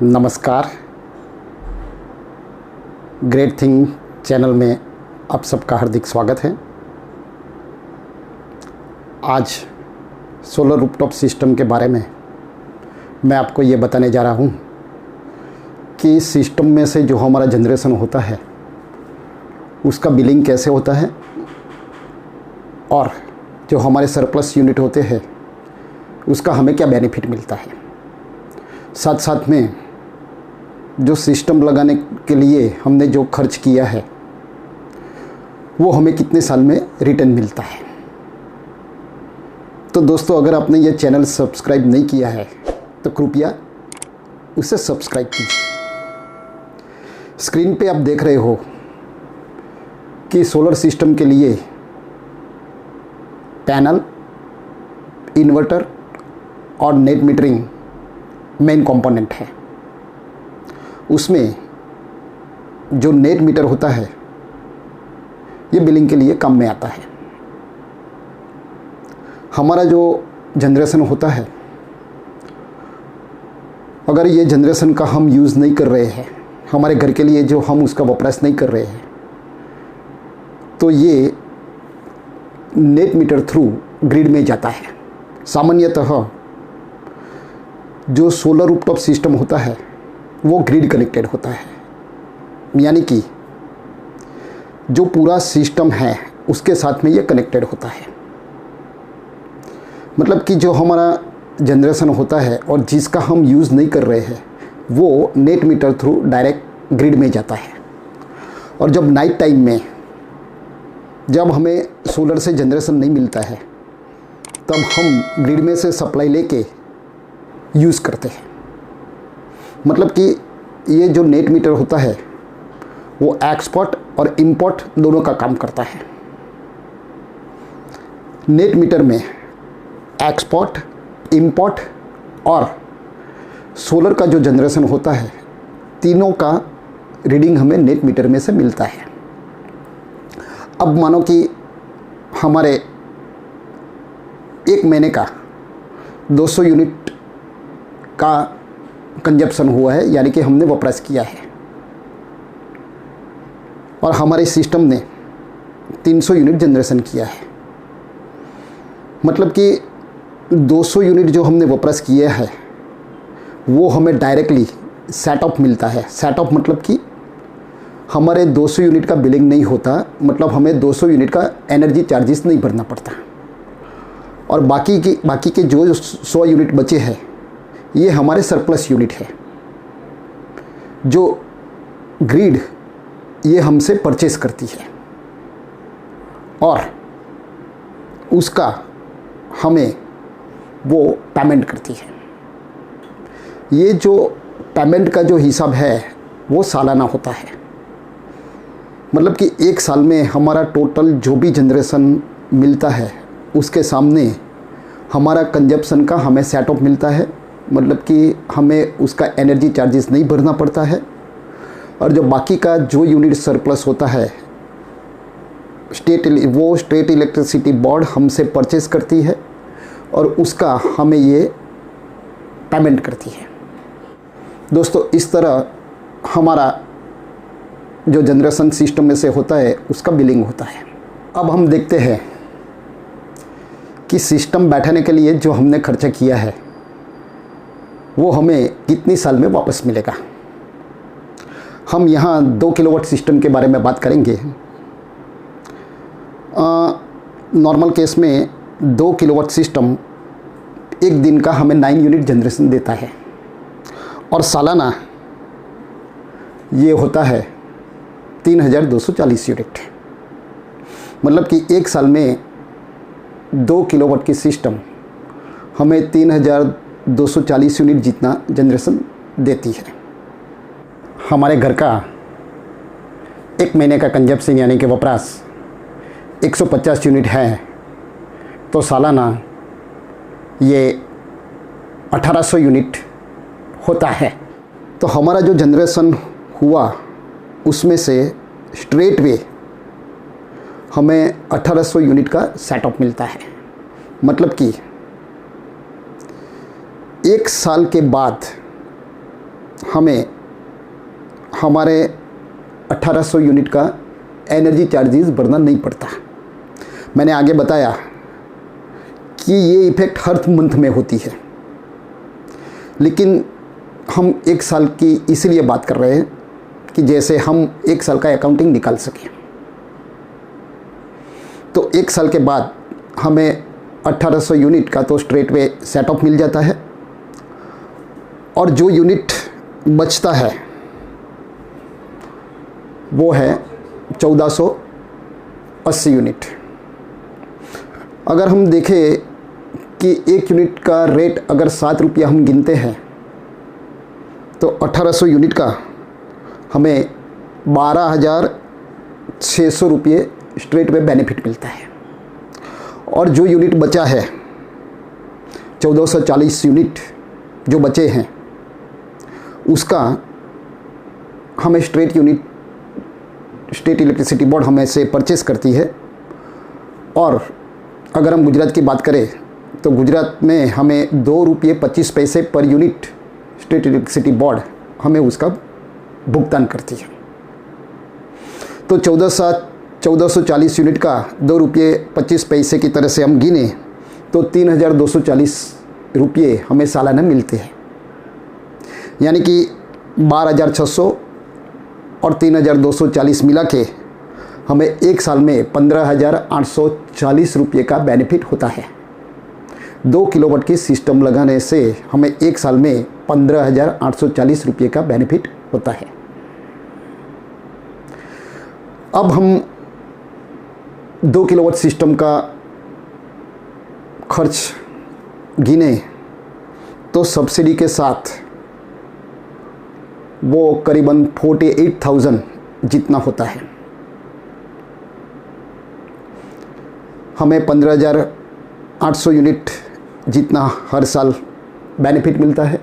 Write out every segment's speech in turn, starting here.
नमस्कार। Great thing channel में आप सबका हार्दिक स्वागत है। आज सोलर रूफटॉप सिस्टम के बारे में मैं आपको ये बताने जा रहा हूँ कि सिस्टम में से जो हमारा जनरेशन होता है उसका बिलिंग कैसे होता है और जो हमारे सरप्लस यूनिट होते हैं उसका हमें क्या बेनिफिट मिलता है। साथ साथ में जो सिस्टम लगाने के लिए हमने जो खर्च किया है वो हमें कितने साल में रिटर्न मिलता है। तो दोस्तों, अगर आपने ये चैनल सब्सक्राइब नहीं किया है तो कृपया उसे सब्सक्राइब कीजिए। स्क्रीन पे आप देख रहे हो कि सोलर सिस्टम के लिए पैनल, इन्वर्टर और नेट मीटरिंग मेन कंपोनेंट है। उसमें जो नेट मीटर होता है ये बिलिंग के लिए काम में आता है। हमारा जो जनरेशन होता है, अगर ये जनरेशन का हम यूज़ नहीं कर रहे हैं, हमारे घर के लिए जो हम उसका वपराश नहीं कर रहे हैं, तो ये नेट मीटर थ्रू ग्रिड में जाता है। सामान्यतः जो सोलर रूफटॉप सिस्टम होता है वो ग्रिड कनेक्टेड होता है, यानी कि जो पूरा सिस्टम है उसके साथ में ये कनेक्टेड होता है। मतलब कि जो हमारा जनरेशन होता है और जिसका हम यूज़ नहीं कर रहे हैं वो net metre through direct grid में जाता है। और जब नाइट टाइम में जब हमें सोलर से जनरेशन नहीं मिलता है तब हम ग्रिड में से सप्लाई लेके यूज़ करते हैं। मतलब कि ये जो नेट मीटर होता है वो एक्सपोर्ट और इंपोर्ट दोनों का काम करता है। नेट मीटर में एक्सपोर्ट, इंपोर्ट और सोलर का जो जनरेशन होता है तीनों का रीडिंग हमें नेट मीटर में से मिलता है। अब मानो कि हमारे एक महीने का 200 यूनिट का कंजप्शन हुआ है, यानी कि हमने वपराश किया है, और हमारे सिस्टम ने 300 यूनिट जनरेशन किया है। मतलब कि 200 यूनिट जो हमने वपराश किया है वो हमें डायरेक्टली सेट ऑफ मिलता है। सेट ऑफ मतलब कि हमारे 200 यूनिट का बिलिंग नहीं होता, मतलब हमें 200 यूनिट का एनर्जी चार्जेस नहीं भरना पड़ता। और बाकी के जो 100 यूनिट बचे हैं ये हमारे सरप्लस यूनिट है जो ग्रिड ये हमसे परचेस करती है और उसका हमें वो पेमेंट करती है। ये जो पेमेंट का जो हिसाब है वो सालाना होता है। मतलब कि एक साल में हमारा टोटल जो भी जनरेशन मिलता है उसके सामने हमारा कंजप्शन का हमें सेट ऑफ मिलता है। मतलब कि हमें उसका एनर्जी चार्जेस नहीं भरना पड़ता है। और जो बाकी का जो यूनिट सरप्लस होता है स्टेट इलेक्ट्रिसिटी बोर्ड हमसे परचेस करती है और उसका हमें ये पेमेंट करती है। दोस्तों, इस तरह हमारा जो जनरेशन सिस्टम में से होता है उसका बिलिंग होता है। अब हम देखते हैं कि सिस्टम बैठाने के लिए जो हमने खर्चा किया है वो हमें कितनी साल में वापस मिलेगा। हम यहाँ 2 किलोवाट सिस्टम के बारे में बात करेंगे। नॉर्मल केस में 2 किलोवाट सिस्टम एक दिन का हमें 9 यूनिट जनरेशन देता है और सालाना ये होता है 3240 यूनिट। मतलब कि एक साल में 2 किलोवाट की सिस्टम हमें 3240 यूनिट जितना जनरेशन देती है। हमारे घर का एक महीने का कंजप्शन यानी कि वपराश 150 यूनिट है तो सालाना ये 1800 यूनिट होता है। तो हमारा जो जनरेशन हुआ उसमें से स्ट्रेट वे हमें 1800 यूनिट का सेटअप मिलता है। मतलब कि एक साल के बाद हमें हमारे 1800 यूनिट का एनर्जी चार्जेस भरना नहीं पड़ता। मैंने आगे बताया कि ये इफ़ेक्ट हर मंथ में होती है, लेकिन हम 1 साल की इसलिए बात कर रहे हैं कि जैसे हम 1 साल का अकाउंटिंग निकाल सकें। तो 1 साल के बाद हमें 1800 यूनिट का तो स्ट्रेट वे सेट ऑफ मिल जाता है, और जो यूनिट बचता है वो है 1480 यूनिट। अगर हम देखें कि 1 यूनिट का रेट अगर 7 रुपया हम गिनते हैं तो 1800 यूनिट का हमें 12,600 रुपये स्ट्रेट वे बेनिफिट मिलता है। और जो यूनिट बचा है 1440 यूनिट जो बचे हैं उसका हमें स्टेट इलेक्ट्रिसिटी बोर्ड हमें से परचेस करती है। और अगर हम गुजरात की बात करें तो गुजरात में हमें 2 रुपये 25 पैसे per unit state electricity board हमें उसका भुगतान करती है। तो 1440 यूनिट का 2 रुपये 25 पैसे की तरह से हम गिने तो 3240 रुपये हमें सालाना मिलते हैं। यानी कि 12,600 और 3,240 मिला के हमें 1 साल में 15,840 रुपये का बेनिफिट होता है। 2 किलोवाट की सिस्टम लगाने से हमें 1 साल में 15,840 रुपये का बेनिफिट होता है। अब हम 2 किलोवाट सिस्टम का खर्च गिने तो सब्सिडी के साथ वो करीबन 48,000 जितना होता है। हमें 15,800 यूनिट जितना हर साल बेनिफिट मिलता है,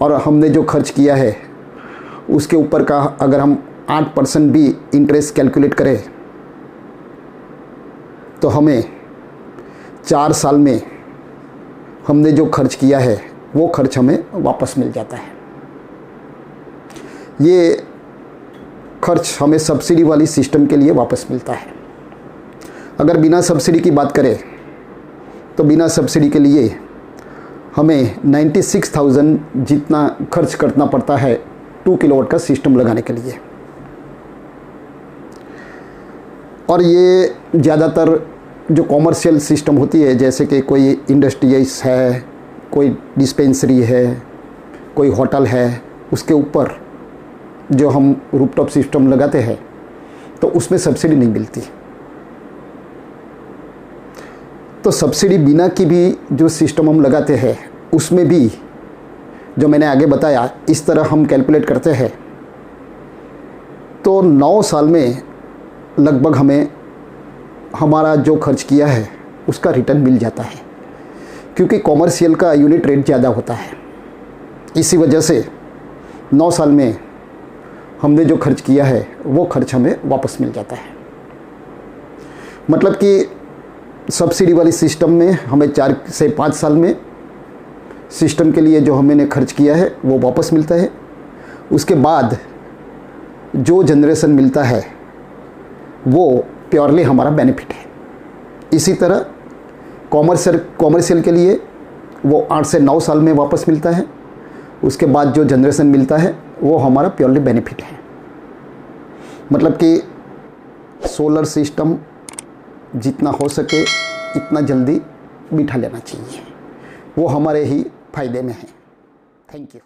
और हमने जो खर्च किया है उसके ऊपर का अगर हम 8% भी इंटरेस्ट कैलकुलेट करें तो हमें 4 साल में हमने जो खर्च किया है वो खर्च हमें वापस मिल जाता है। ये खर्च हमें सब्सिडी वाली सिस्टम के लिए वापस मिलता है। अगर बिना सब्सिडी की बात करें तो बिना सब्सिडी के लिए हमें 96,000 जितना खर्च करना पड़ता है 2 किलोवाट का सिस्टम लगाने के लिए। और ये ज़्यादातर जो कॉमर्शियल सिस्टम होती है, जैसे कि कोई इंडस्ट्रीज है, कोई डिस्पेंसरी है, कोई होटल है, उसके ऊपर जो हम रूफटॉप सिस्टम लगाते हैं तो उसमें सब्सिडी नहीं मिलती। तो सब्सिडी बिना की भी जो सिस्टम हम लगाते हैं उसमें भी जो मैंने आगे बताया इस तरह हम कैलकुलेट करते हैं तो 9 साल में लगभग हमें हमारा जो खर्च किया है उसका रिटर्न मिल जाता है, क्योंकि कॉमर्शियल का यूनिट रेट ज़्यादा होता है। इसी वजह से 9 साल में हमने जो खर्च किया है वो खर्च हमें वापस मिल जाता है। मतलब कि सब्सिडी वाली सिस्टम में हमें 4 से 5 साल में सिस्टम के लिए जो हमने खर्च किया है वो वापस मिलता है। उसके बाद जो जनरेशन मिलता है वो प्योरली हमारा बेनिफिट है। इसी तरह कॉमर्शियल के लिए वो 8 से 9 साल में वापस मिलता है। उसके बाद जो जनरेशन मिलता है वो हमारा प्योरली बेनिफिट है। मतलब कि सोलर सिस्टम जितना हो सके इतना जल्दी बिठा लेना चाहिए, वो हमारे ही फायदे में है। Thank you.